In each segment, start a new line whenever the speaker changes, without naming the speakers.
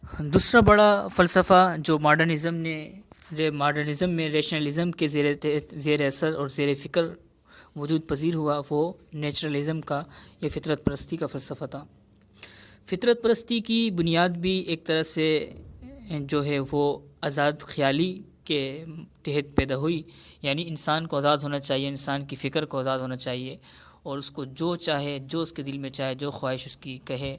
دوسرا بڑا فلسفہ جو ماڈرنزم میں ریشنلزم کے زیر اثر اور زیر فکر وجود پذیر ہوا، وہ نیچرلزم کا یا فطرت پرستی کا فلسفہ تھا۔ فطرت پرستی کی بنیاد بھی ایک طرح سے جو ہے وہ آزاد خیالی کے تحت پیدا ہوئی، یعنی انسان کو آزاد ہونا چاہیے، انسان کی فکر کو آزاد ہونا چاہیے، اور اس کو جو چاہے، جو اس کے دل میں چاہے، جو خواہش اس کی کہے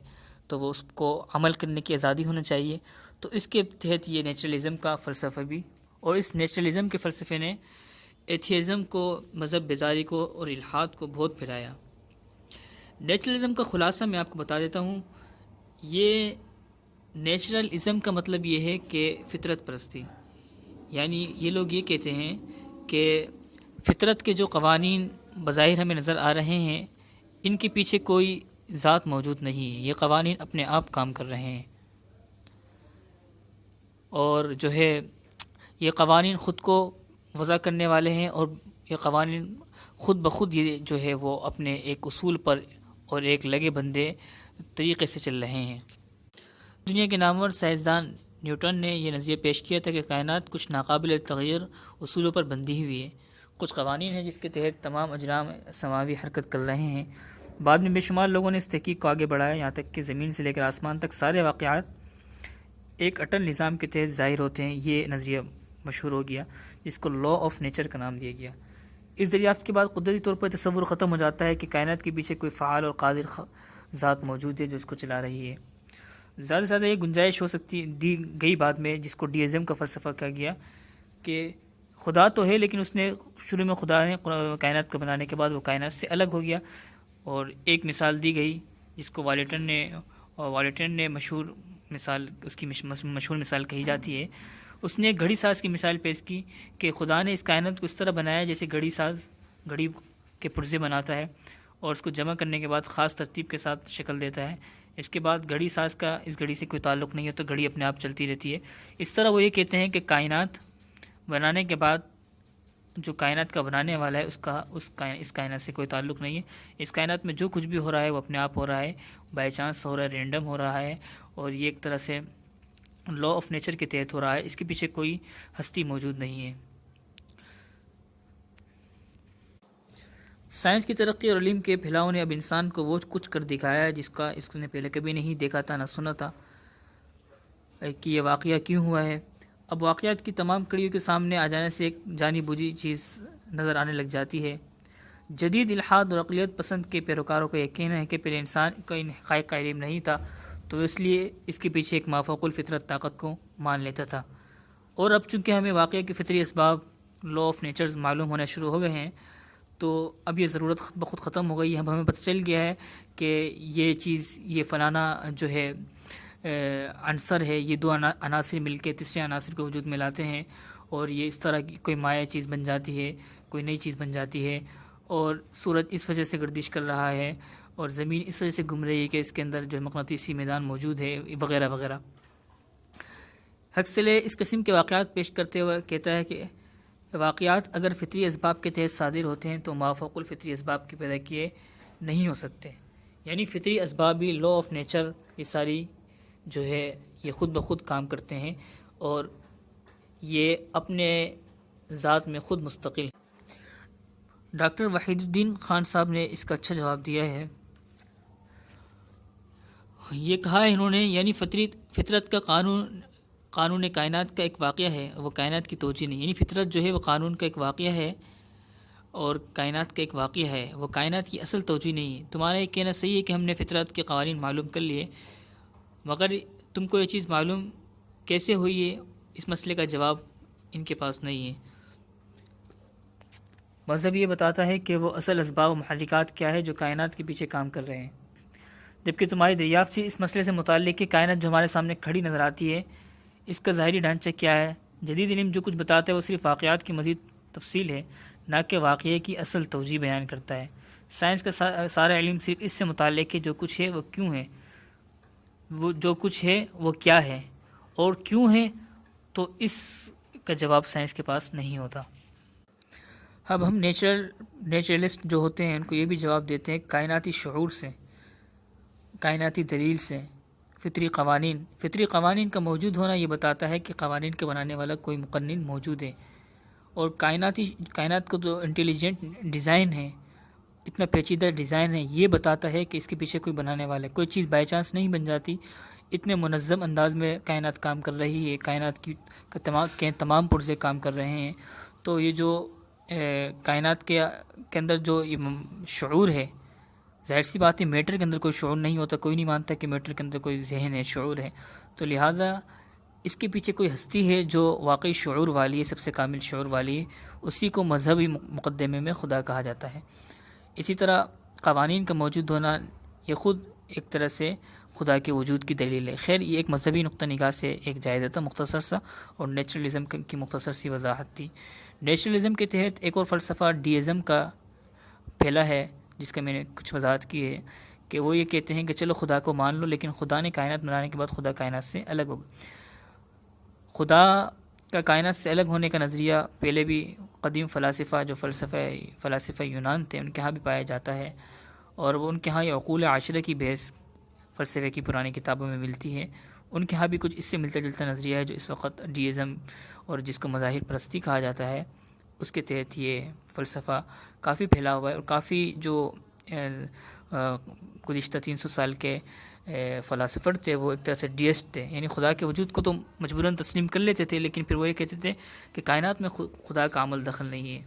تو وہ اس کو عمل کرنے کی آزادی ہونا چاہیے۔ تو اس کے تحت یہ نیچرلزم کا فلسفہ بھی، اور اس نیچرلزم کے فلسفے نے ایتھیزم کو، مذہب بیزاری کو اور الحاد کو بہت پھیلایا۔ نیچرلزم کا خلاصہ میں آپ کو بتا دیتا ہوں۔ یہ نیچرلزم کا مطلب یہ ہے کہ فطرت پرستی، یعنی یہ لوگ یہ کہتے ہیں کہ فطرت کے جو قوانین بظاہر ہمیں نظر آ رہے ہیں، ان کے پیچھے کوئی ذات موجود نہیں ہے، یہ قوانین اپنے آپ کام کر رہے ہیں، اور جو ہے یہ قوانین خود کو وضع کرنے والے ہیں، اور یہ قوانین خود بخود یہ جو ہے وہ اپنے ایک اصول پر اور ایک لگے بندے طریقے سے چل رہے ہیں۔ دنیا کے نامور سائنسدان نیوٹن نے یہ نظریہ پیش کیا تھا کہ کائنات کچھ ناقابل تغیر اصولوں پر بندھی ہوئی ہے، کچھ قوانین ہیں جس کے تحت تمام اجرام سماوی حرکت کر رہے ہیں۔ بعد میں بے شمار لوگوں نے اس تحقیق کو آگے بڑھایا، یہاں تک کہ زمین سے لے کر آسمان تک سارے واقعات ایک اٹل نظام کے تحت ظاہر ہوتے ہیں۔ یہ نظریہ مشہور ہو گیا، جس کو لا آف نیچر کا نام دیا گیا۔ اس دریافت کے بعد قدرتی طور پر تصور ختم ہو جاتا ہے کہ کائنات کے پیچھے کوئی فعال اور قادر ذات موجود ہے جو اس کو چلا رہی ہے۔ زیادہ سے زیادہ یہ گنجائش ہو سکتی دی گئی بعد میں، جس کو ڈیزم کا فلسفہ کہا گیا، کہ خدا تو ہے لیکن اس نے شروع میں خدا نے کائنات کو بنانے کے بعد وہ کائنات سے الگ ہو گیا۔ اور ایک مثال دی گئی جس کو والٹن نے مشہور مثال، اس کی مشہور مثال کہی جاتی ہے۔ اس نے گھڑی ساز کی مثال پیش کی کہ خدا نے اس کائنات کو اس طرح بنایا جیسے گھڑی ساز گھڑی کے پرزے بناتا ہے، اور اس کو جمع کرنے کے بعد خاص ترتیب کے ساتھ شکل دیتا ہے۔ اس کے بعد گھڑی ساز کا اس گھڑی سے کوئی تعلق نہیں ہے، تو گھڑی اپنے آپ چلتی رہتی ہے۔ اس طرح وہ یہ کہتے ہیں کہ کائنات بنانے کے بعد جو کائنات کا بنانے والا ہے اس کائنات سے کوئی تعلق نہیں ہے۔ اس کائنات میں جو کچھ بھی ہو رہا ہے وہ اپنے آپ ہو رہا ہے، بائی چانس ہو رہا ہے، رینڈم ہو رہا ہے، اور یہ ایک طرح سے لا آف نیچر کے تحت ہو رہا ہے، اس کے پیچھے کوئی ہستی موجود نہیں ہے۔ سائنس کی ترقی اور علم کے پھیلاؤ نے اب انسان کو وہ کچھ کر دکھایا ہے جس کا اس نے پہلے کبھی نہیں دیکھا تھا، نہ سنا تھا کہ یہ واقعہ کیوں ہوا ہے۔ اب واقعات کی تمام کڑیوں کے سامنے آ جانے سے ایک جانی بوجھی چیز نظر آنے لگ جاتی ہے۔ جدید الحاد اور عقلیت پسند کے پیروکاروں کا یقین ہے کہ پہلے انسان کا ان حقائق کا علم نہیں تھا، تو اس لیے اس کے پیچھے ایک مافوق الفطرت طاقت کو مان لیتا تھا۔ اور اب چونکہ ہمیں واقعہ کے فطری اسباب، لا آف نیچرز معلوم ہونا شروع ہو گئے ہیں، تو اب یہ ضرورت خود بخود ختم ہو گئی ہے۔ اب ہمیں پتہ چل گیا ہے کہ یہ چیز، یہ فلانا جو ہے عنصر ہے، یہ دو عناصر مل کے تیسرے عناصر کو وجود میں لاتے ہیں، اور یہ اس طرح کی کوئی مائع چیز بن جاتی ہے، کوئی نئی چیز بن جاتی ہے، اور سورج اس وجہ سے گردش کر رہا ہے، اور زمین اس وجہ سے گھوم رہی ہے کہ اس کے اندر جو مقناطیسی میدان موجود ہے، وغیرہ وغیرہ۔ ہکسلے اس قسم کے واقعات پیش کرتے ہوئے کہتا ہے کہ واقعات اگر فطری اسباب کے تحت صادر ہوتے ہیں تو مافوق الفطری اسباب کے پیدا کیے نہیں ہو سکتے، یعنی فطری اسباب بھی، لا آف نیچر، یہ ساری جو ہے یہ خود بخود کام کرتے ہیں، اور یہ اپنے ذات میں خود مستقل ہیں۔ ڈاکٹر وحید الدین خان صاحب نے اس کا اچھا جواب دیا ہے۔ یہ کہا ہے انہوں نے، یعنی فطرت کا قانون کائنات کا ایک واقعہ ہے، وہ کائنات کی توجہ نہیں، یعنی فطرت جو ہے وہ قانون کا ایک واقعہ ہے اور کائنات کا ایک واقعہ ہے، وہ کائنات کی اصل توجہ نہیں ہے۔ تمہارا یہ کہنا صحیح ہے کہ ہم نے فطرت کے قوانین معلوم کر لیے، مگر تم کو یہ چیز معلوم کیسے ہوئی ہے، اس مسئلے کا جواب ان کے پاس نہیں ہے۔ مذہب یہ بتاتا ہے کہ وہ اصل اسباب و محرکات کیا ہے جو کائنات کے پیچھے کام کر رہے ہیں، جبکہ تمہاری دریافت سے اس مسئلے سے متعلق کہ کائنات جو ہمارے سامنے کھڑی نظر آتی ہے، اس کا ظاہری ڈھانچہ کیا ہے۔ جدید علم جو کچھ بتاتا ہے وہ صرف واقعات کی مزید تفصیل ہے، نہ کہ واقعے کی اصل توجہ بیان کرتا ہے۔ سائنس کا سارا علم صرف اس سے متعلق ہے جو کچھ ہے وہ کیوں ہے، وہ جو کچھ ہے وہ کیا ہے، اور کیوں ہے، تو اس کا جواب سائنس کے پاس نہیں ہوتا۔ اب ہم نیچرلسٹ جو ہوتے ہیں ان کو یہ بھی جواب دیتے ہیں کائناتی شعور سے، کائناتی دلیل سے، فطری قوانین کا موجود ہونا یہ بتاتا ہے کہ قوانین کے بنانے والا کوئی مقنن موجود ہے، اور کائنات کو جو انٹیلیجنٹ ڈیزائن ہے، اتنا پیچیدہ ڈیزائن ہے، یہ بتاتا ہے کہ اس کے پیچھے کوئی بنانے والا ہے، کوئی چیز بائی چانس نہیں بن جاتی، اتنے منظم انداز میں کائنات کام کر رہی ہے، کائنات کے تمام پرزے کام کر رہے ہیں. تو یہ جو کائنات کے اندر جو یہ شعور ہے، ظاہر سی بات ہے میٹر کے اندر کوئی شعور نہیں ہوتا، کوئی نہیں مانتا کہ میٹر کے اندر کوئی ذہن ہے، شعور ہے. تو لہٰذا اس کے پیچھے کوئی ہستی ہے جو واقعی شعور والی ہے، سب سے کامل شعور والی ہے، اسی کو مذہبی مقدمے میں خدا کہا جاتا ہے. اسی طرح قوانین کا موجود ہونا یہ خود ایک طرح سے خدا کے وجود کی دلیل ہے. خیر یہ ایک مذہبی نقطہ نگاہ سے ایک جائزہ تھا مختصر سا، اور نیچرلزم کی مختصر سی وضاحت تھی. نیچرلزم کے تحت ایک اور فلسفہ ڈیزم کا پھیلا ہے، جس کا میں نے کچھ وضاحت کی ہے، کہ وہ یہ کہتے ہیں کہ چلو خدا کو مان لو، لیکن خدا نے کائنات بنانے کے بعد خدا کائنات سے الگ ہو گیا. خدا کا کائنات سے الگ ہونے کا نظریہ پہلے بھی قدیم فلاسفہ جو فلاسفہ یونان تھے ان کے ہاں بھی پایا جاتا ہے، اور وہ ان کے ہاں یہ عقول عاشرہ کی بحث فلسفے کی پرانی کتابوں میں ملتی ہے. ان کے ہاں بھی کچھ اس سے ملتا جلتا نظریہ ہے جو اس وقت ڈیزم اور جس کو مظاہر پرستی کہا جاتا ہے، اس کے تحت یہ فلسفہ کافی پھیلا ہوا ہے. اور کافی جو گزشتہ 300 سال کے فلاسفر تھے وہ ایک طرح سے ڈیسٹ تھے، یعنی خدا کے وجود کو تو مجبوراً تسلیم کر لیتے تھے، لیکن پھر وہ یہ کہتے تھے کہ کائنات میں خدا کا عمل دخل نہیں ہے.